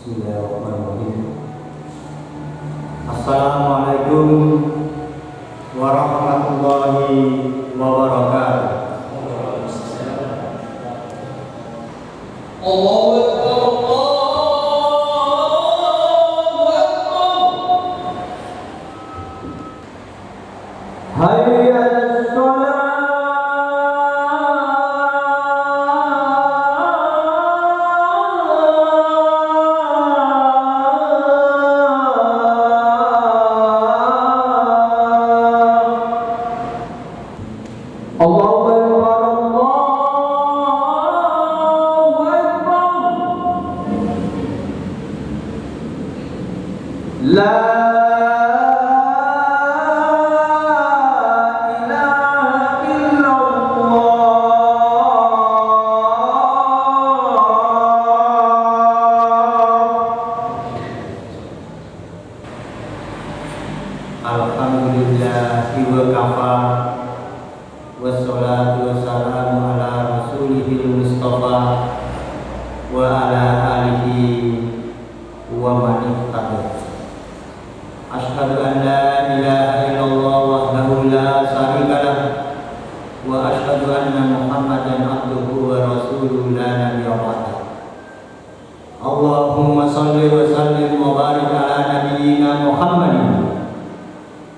Bismillahirrahmanirrahim. Assalamualaikum warahmatullahi wabarakatuh. Allahu Akbar, Allahu Akbar. Hayya 'alas shalah. Allahu Akbar, Allahu Akbar. La ilaha illallah. Alhamdulillahi wa kafa. Wassalatu wassalamu ala rasulihil mustafa wa ala alihi wa man ihtada. Asyhadu an la ilaha illallah wahdahu la syarika lah wa asyhadu anna Muhammadan abduhu wa rasuluhu la nabiyya ba'da. Allahumma shalli wa sallim wa barik ala nabiyyina Muhammadin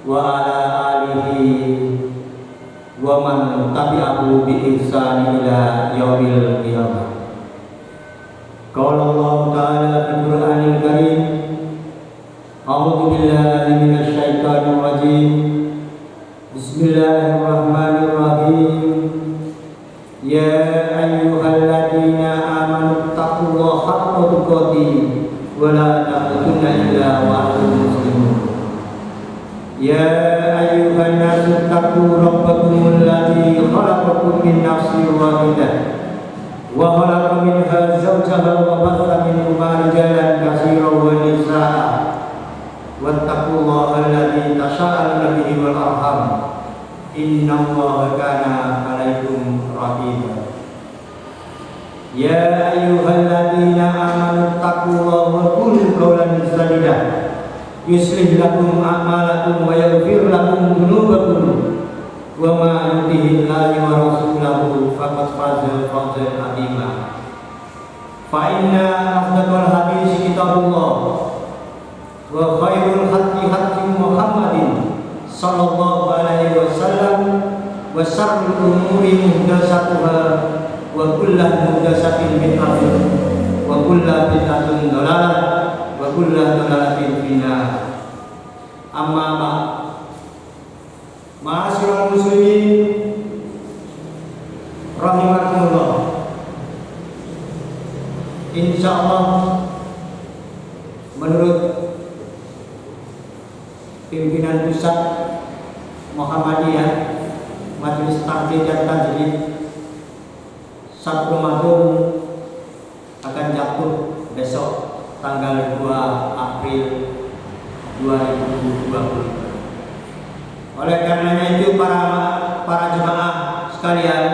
wa ala alihi wa man tabi'ahu bi ihsan ila yaumil qiyamah. Qala Allah Ta'ala fil Qur'anil Karim, A'udzu billahi minasy syaithanir rajim. Bismillahirrahmanirrahim. Ya ayyuhalladzina amanu taqullaha haqqa tuqatih wa la tamutunna illa wa antum muslimun. Ya ayyuhan nasu taqu rabbakumul ladzi khalaqakum min nafsin wahidah wa khalaqa minha zawjaha wa batha minhuma rijalan katsiran wa nisaa'a wattaqullaha alladzi tasaaluna bihi wal arham innallaha kana 'alaikum raqiba. Ya ayyuhalladzina amanu taqullaha wa qulu qawlan sadida yuslih lakum a'malakum wa yaghfir lakum dhunubakum wa ma yuti'illahi wa rasulahu faqad faza fawzan 'azima. Fa inna afdalal hadits kitabullah wa khairul hadi hadi Muhammadin sallallahu alaihi wasallam wa syarrul umuri muhdatsatuha wa kullu muhdatsatin bid'ah wa kullu bid'atin dhalalah wa kullu dhalalatin finnar. Amma ba'd. Ma'asyiral muslimin rahimakumullah. Insyaallah menurut pimpinan pusat Muhammadiyah Majelis Taklim dan Tajwid, Sabtu Ramadan akan jatuh besok tanggal 2 April 2020. Oleh karenanya itu para jemaah sekalian,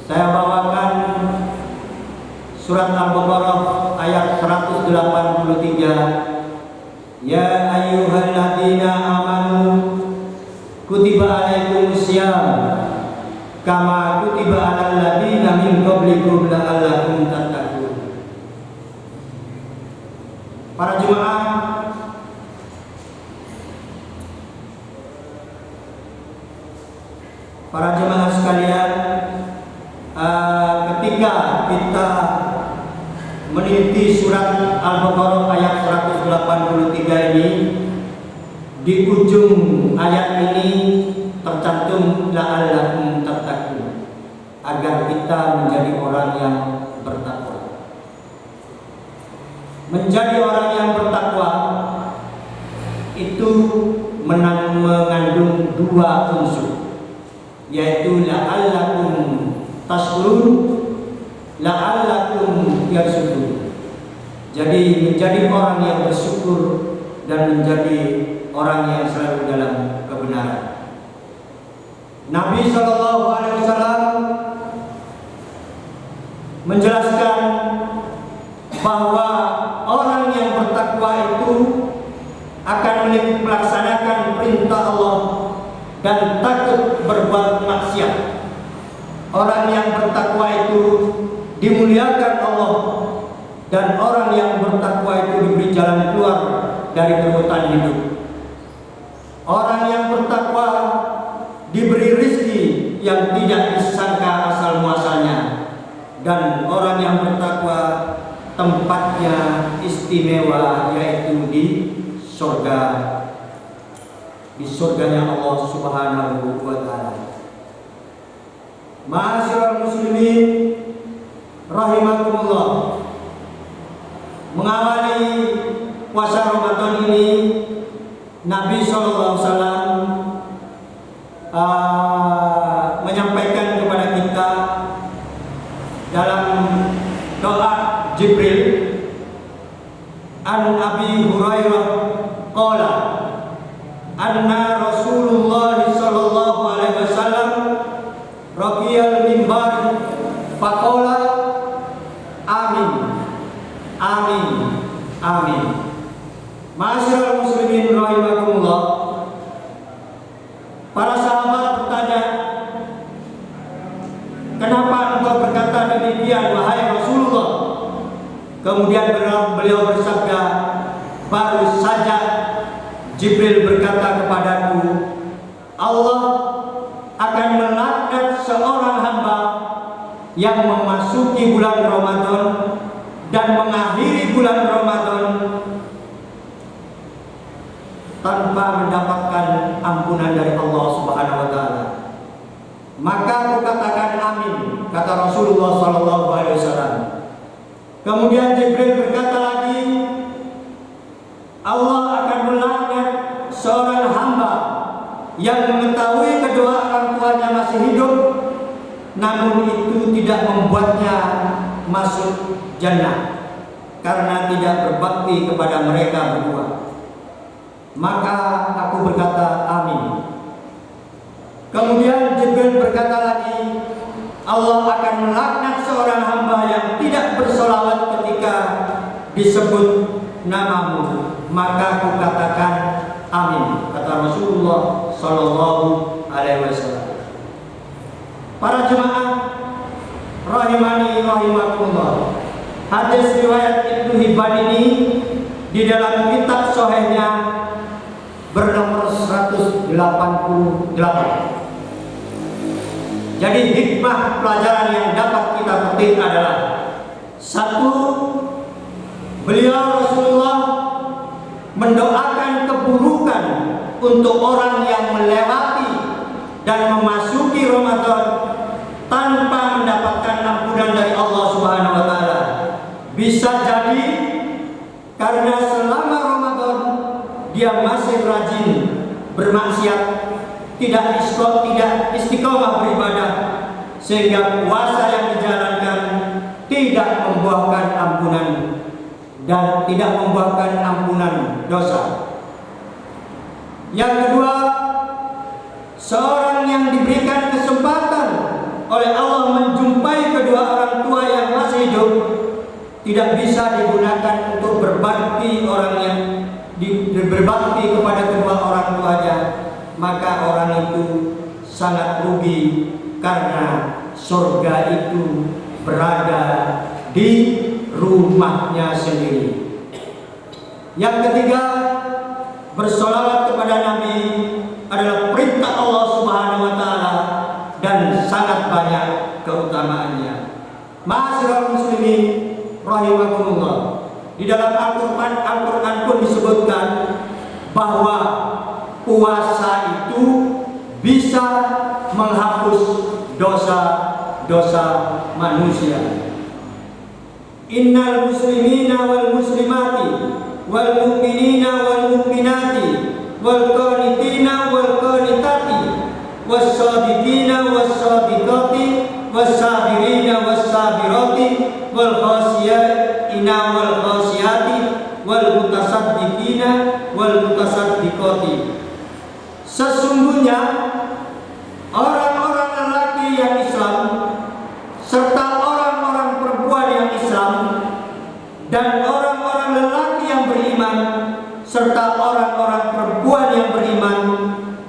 saya bawakan surat Al-Baqarah ayat 183. Ya ayyuhalladzina amanu kutiba alaikumusiyam kama kutiba alal ladzina min qablikum la'allakum tattaqun. Para jemaah, sekalian, ketika kita meneliti surat Al-Baqarah ayat 183 ini, di ujung ayat ini tercantum la'allakum tattaqun, agar kita menjadi orang yang bertakwa. Menjadi orang yang bertakwa itu mengandung dua unsur, yaitu la'allakum tashkurun, la'allakum yarshudun. Jadi menjadi orang yang bersyukur dan menjadi orang yang selalu dalam kebenaran. Nabi SAW menjelaskan bahwa dan takut berbuat maksiat. Orang yang bertakwa itu dimuliakan Allah, dan orang yang bertakwa itu diberi jalan keluar dari kerutan hidup. Orang yang bertakwa diberi rezeki yang tidak disangka asal muasalnya, dan orang yang bertakwa tempatnya istimewa, yaitu di surga, di surganya Allah Subhanahu wa Ta'ala. Ma'asyiral muslimin rahimakumullah, mengawali puasa Ramadan ini Nabi SAW menyampaikan kepada kita dalam doa Jibril, an Abi Hurairah qala anna Rasulullah sallallahu alaihi wasallam raqiyal mimbar faqala amin amin amin. Ma'asyiral muslimin rahimakumullah, para sahabat bertanya, kenapa engkau berkata demikian wahai Rasulullah? Kemudian beliau bersabda, baru saja Jibril berkata kepadaku, Allah akan melaknat seorang hamba yang memasuki bulan Ramadan dan mengakhiri bulan Ramadan tanpa mendapatkan ampunan dari Allah Subhanahu wa Ta'ala. Maka aku katakan amin, kata Rasulullah sallallahu alaihi wasallam. Kemudian Jibril berkata lagi, Allah akan melaknat seorang hamba yang mengetahui kedua orang tuanya masih hidup, namun itu tidak membuatnya masuk jannah karena tidak berbakti kepada mereka berdua. Maka aku berkata amin. Kemudian Jibril berkata lagi, Allah akan melaknat seorang hamba yang tidak bersolawat ketika disebut namamu. Maka aku katakan amin, kata Rasulullah sallallahu alaihi wasallam. Para jemaah rahimani rahimakumullah, hadis riwayat Ibnu Hibban ini di dalam kitab sahihnya bernomor 188. Jadi hikmah pelajaran yang dapat kita petik adalah: satu, beliau Rasulullah mendoakan keburukan untuk orang yang melewati dan memasuki Ramadan tanpa mendapatkan ampunan dari Allah Subhanahu wa Ta'ala. Bisa jadi karena selama Ramadan dia masih rajin bermaksiat, tidak istiqomah beribadah, sehingga puasa yang dijalankan tidak membuahkan ampunan dan tidak membuahkan ampunan dosa. Yang kedua, seorang yang diberikan kesempatan oleh Allah menjumpai kedua orang tua yang masih hidup tidak bisa digunakan untuk berbakti berbakti kepada kedua orang tuanya, maka orang itu sangat rugi karena surga itu berada di rumahnya sendiri. Yang ketiga, bersolawat kepada Nabi adalah perintah Allah Subhanahu wa Ta'ala dan sangat banyak keutamaannya. Ma'asyiral muslimin rahimakumullah, di dalam Al-Quran pun disebutkan bahwa puasa itu bisa menghapus dosa-dosa manusia. Innal muslimina wal muslimati wal mu'minina wal mu'minati wal qanitina wal qanitati was shadiqina was shadiqati was sabirina was sabirati wal khasiyina wal khasiyati wal mutasaddiqina wal mutasaddiqati. Sesungguhnya orang-orang lelaki yang Islam serta orang-orang perempuan yang Islam dan orang-orang lelaki yang beriman serta orang-orang perempuan yang beriman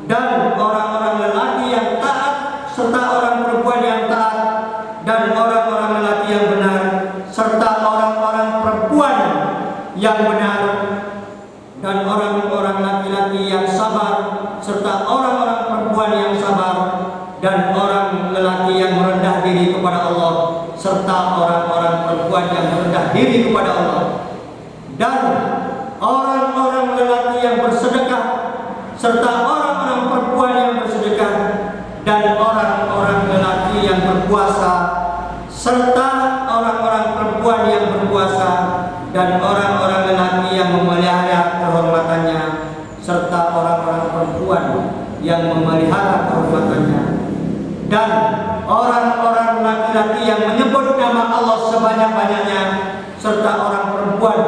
dan orang-orang yang benar, dan orang-orang laki-laki yang sabar, serta orang-orang perempuan yang sabar, dan orang lelaki yang merendah diri kepada Allah, serta orang-orang perempuan yang merendah diri kepada Allah, dan orang-orang lelaki yang bersedekah, serta orang-orang perempuan yang bersedekah, dan orang-orang lelaki yang berpuasa, serta orang-orang perempuan yang berpuasa, dan orang-orang lelaki yang memelihara kehormatannya, serta orang-orang perempuan yang memelihara kehormatannya, dan orang-orang laki-laki yang menyebut nama Allah sebanyak-banyaknya, serta orang perempuan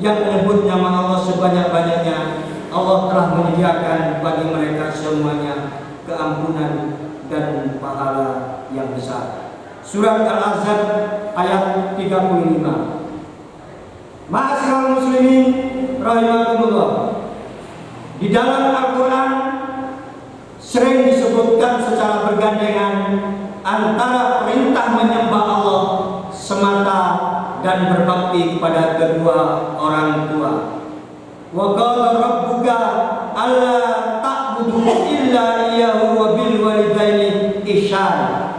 yang menyebut nama Allah sebanyak-banyaknya. Allah telah menyediakan bagi mereka semuanya keampunan dan pahala yang besar. Surat Al-Ahzab ayat 35. Ma'asyiral muslimin rahimakumullah. Di dalam Al-Quran sering disebutkan secara bergandengan antara perintah menyembah Allah semata dan berbakti kepada kedua orang tua. Wa qala rabbuka alla ta'budu illa iyyahu wa bil walidaini ihsana.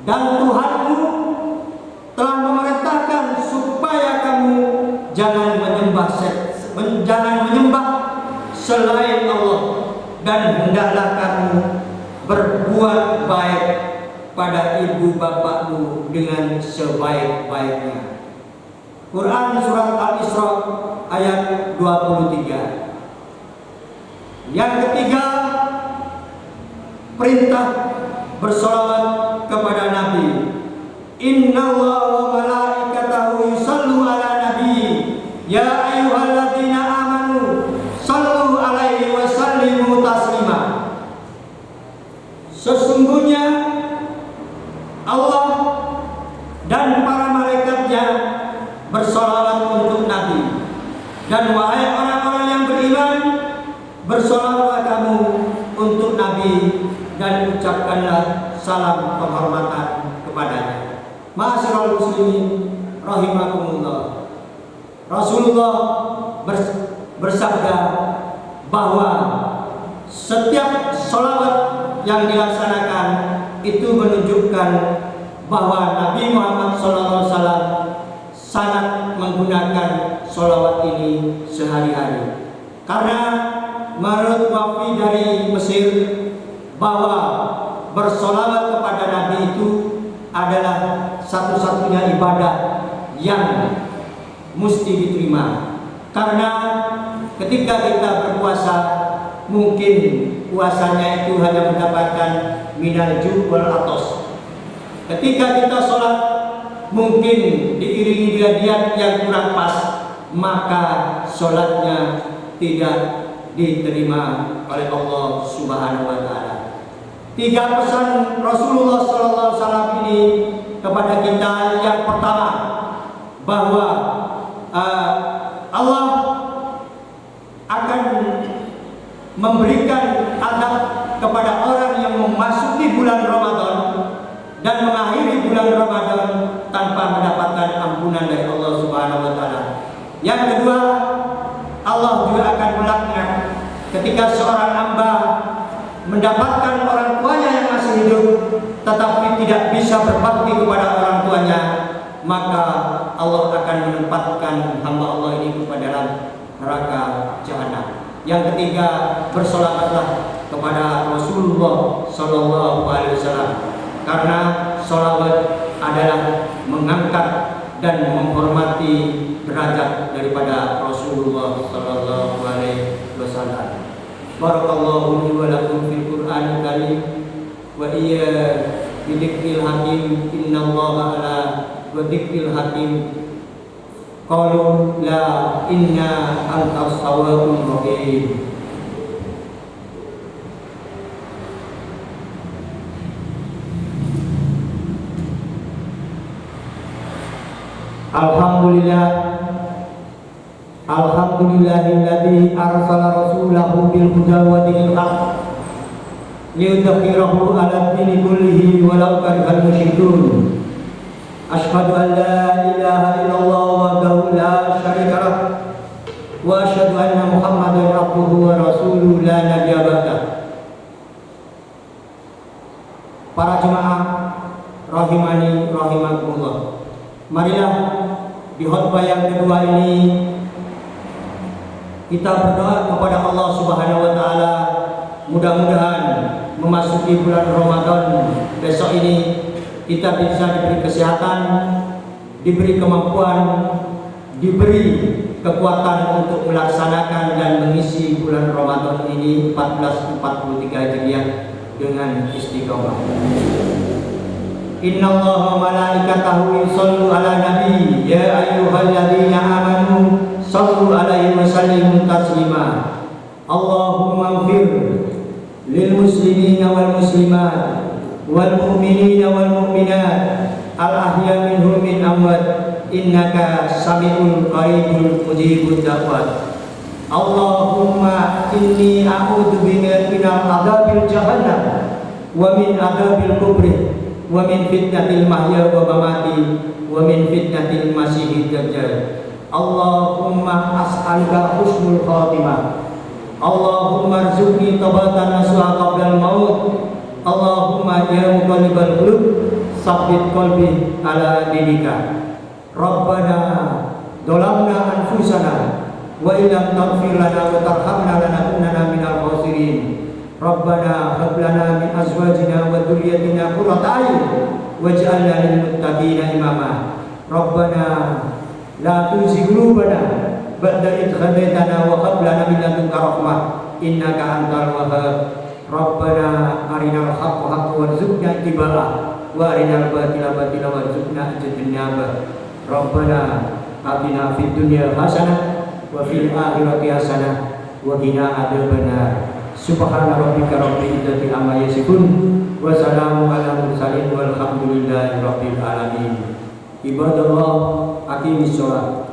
Dan Tuhanmu telah memerintahkan supaya kamu jangan menyembah selain Allah, dan hendaklah kamu berbuat baik pada ibu bapakmu dengan sebaik-baiknya. Quran surat Al-Isra ayat 23. Yang ketiga, perintah bersolawat kepada Nabi. Innallaha wa malaikatahu yusallu ala nabi. Ya ayyuhalladzina amanu sallu alaihi wa sallimu taslima. Sesungguhnya Allah dan para malaikatnya bersolawat untuk Nabi. Dan wahai orang-orang yang beriman, bersolawatlah kamu untuk Nabi dan ucapkanlah salam penghormatan kepadanya. Ma'asyiral muslimin rahimakumullah. Rasulullah bersabda bahwa setiap sholawat yang dilaksanakan itu menunjukkan bahwa Nabi Muhammad SAW sangat menggunakan sholawat ini sehari-hari. Karena menurut wafdi dari Mesir bahwa bersolawat kepada Nabi itu adalah satu-satunya ibadah yang mesti diterima. Karena ketika kita berpuasa, mungkin puasanya itu hanya mendapatkan minal ju' wal atos. Ketika kita sholat, mungkin diiringi dengan niat yang kurang pas, maka sholatnya tidak diterima oleh Allah Subhanahu wa Ta'ala. 3 pesan Rasulullah SAW ini kepada kita. Yang pertama, bahwa Allah akan memberikan adab kepada orang yang memasuki bulan Ramadan dan mengakhiri bulan Ramadan tanpa mendapatkan ampunan dari Allah Subhanahu wa Ta'ala. Yang kedua, Allah juga akan melaknat ketika seorang hamba mendapatkan orang tuanya yang masih hidup tetapi tidak bisa berbakti kepada orang tuanya, maka Allah akan menempatkan hamba Allah ini kepada dalam neraka jahanam. Yang ketiga, bersolawatlah kepada Rasulullah SAW, karena sholawat adalah mengangkat dan menghormati derajat daripada Rasulullah SAW. Barakallahu li wa lakum fil Qur'anil Karim wa iya bidzikril hakim. Innallaha ala wa dzikril hakim. Qalu la inna antas tawwabur rahim. Alhamdulillahilladzi arsala rasulahu bil huda wa dinil haq liyudhhirahu 'ala dini kullihi walau karihal musyrikun. Asyhadu an la ilaha illallah wahdahu la syarika lah abduhu wa rasuluhu la nabiyya ba'dah. Para jemaah rahimani rahimakumullah. Marilah di khutbah yang kedua ini kita berdoa kepada Allah Subhanahu wa taala, mudah-mudahan memasuki bulan Ramadan besok ini kita bisa diberi kesehatan, diberi kemampuan, diberi kekuatan untuk melaksanakan dan mengisi bulan Ramadan ini 1443 Hijriah dengan istiqomah. Innallaha wa malaikatahu yusallu ala nabi ya ayyuhalladzina amanu sallu alaihi wa sallimu taslima. Allahumma ighfir lil muslimina wal muslimat wal mu'minina wal mu'minat al ahya minhum min amwat innaka sami'un qaribun mujibud da'wat. Allahumma inni a'udzu bika minal adzabil jahannam wa min adzabil kubri wa min fitnatil mahya wa mamati wa min fitnatil masiihid dajjal. Allahumma as'aluka husnul khatimah. Allahumma arzuqni taubatan nasuha qabla al-maut. Allahumma ya muqallibal qulub tsabbit qalbi ala dinika. Rabbana dolamna anfusana wa illam taghfir lana wa tarhamna lanakunanna minal khasirin. Rabbana hab lana min azwajina wa dhurriyyatina qurrata a'yun waj'alna lil muttaqina imama. Rabbana la tuzigh qulubana ba'da idh hadaytana wa hab lana min ladunka rahmah innaka antal wahhab. Rabbana arinal haqqa haqqan warzuqna ittiba'ah wa arinal batila batilan warzuqna ijtinabah. Rabbana atina fid dunya hasanah wa fil akhirati hasanah wa qina adzabannar. Subhana rabbika rabbil izzati amma yasifun wa salamun alal mursalin walhamdulillahi rabbil alamin. Ibadallah, aqimis shalah.